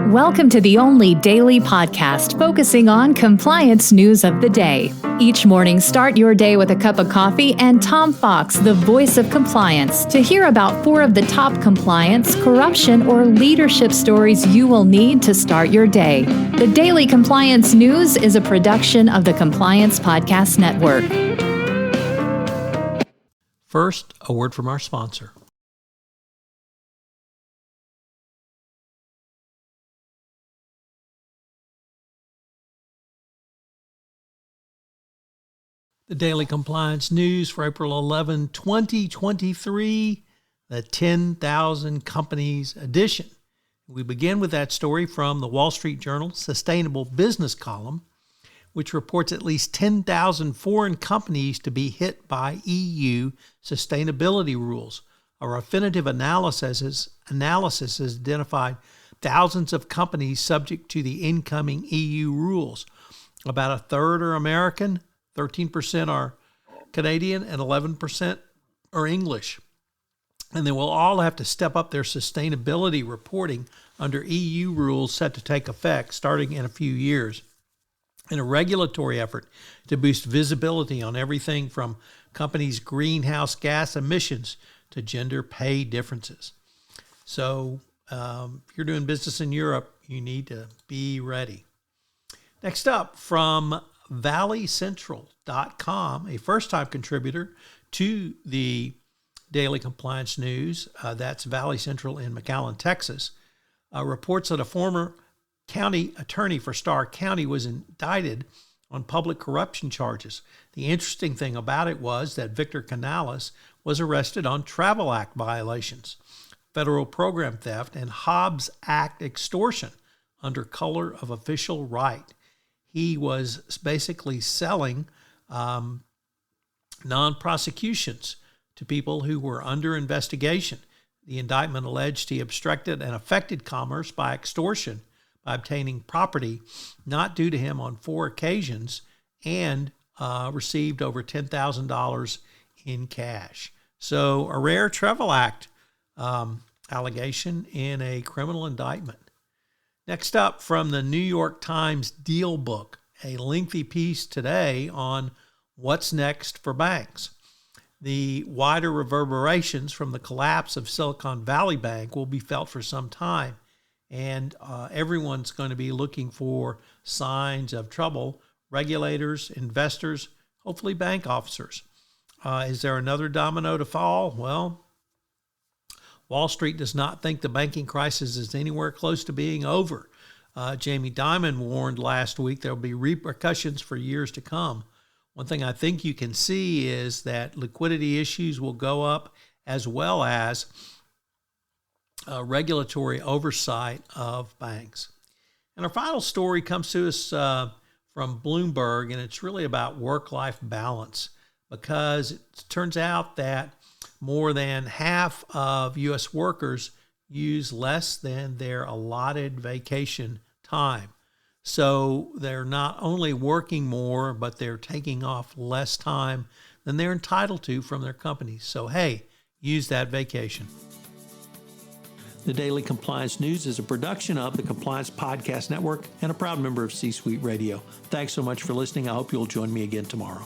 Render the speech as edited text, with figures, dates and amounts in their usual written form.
Welcome to the only daily podcast focusing on compliance news of the day. Each morning, start your day with a cup of coffee and Tom Fox, the voice of compliance, to hear about 4 of the top compliance, corruption, or leadership stories you will need to start your day. The Daily Compliance News is a production of the Compliance Podcast Network. First, a word from our sponsor. The Daily Compliance News for April 11, 2023, the 10,000 Companies edition. We begin with that story from the Wall Street Journal Sustainable Business column, which reports at least 10,000 foreign companies to be hit by EU sustainability rules. A Refinitiv analysis has identified thousands of companies subject to the incoming EU rules. About a third are American, 13% are Canadian, and 11% are English. And they will all have to step up their sustainability reporting under EU rules set to take effect starting in a few years, in a regulatory effort to boost visibility on everything from companies' greenhouse gas emissions to gender pay differences. So if you're doing business in Europe, you need to be ready. Next up, from valleycentral.com, a first-time contributor to the Daily Compliance News, that's Valley Central in McAllen, Texas, reports that a former county attorney for Starr County was indicted on public corruption charges. The interesting thing about it was that Victor Canales was arrested on Travel Act violations, federal program theft, and Hobbs Act extortion under color of official right. He was basically selling non-prosecutions to people who were under investigation. The indictment alleged he obstructed and affected commerce by extortion by obtaining property not due to him on 4 occasions and received over $10,000 in cash. So a rare Travel Act allegation in a criminal indictment. Next up, from the New York Times Deal Book, a lengthy piece today on what's next for banks. The wider reverberations from the collapse of Silicon Valley Bank will be felt for some time, and everyone's going to be looking for signs of trouble. Regulators, investors, hopefully bank officers. Is there another domino to fall? Well, Wall Street does not think the banking crisis is anywhere close to being over. Jamie Dimon warned last week there will be repercussions for years to come. One thing I think you can see is that liquidity issues will go up, as well as regulatory oversight of banks. And our final story comes to us from Bloomberg, and it's really about work-life balance, because it turns out that more than half of U.S. workers use less than their allotted vacation time. So they're not only working more, but they're taking off less time than they're entitled to from their companies. So, hey, use that vacation. The Daily Compliance News is a production of the Compliance Podcast Network and a proud member of C-Suite Radio. Thanks so much for listening. I hope you'll join me again tomorrow.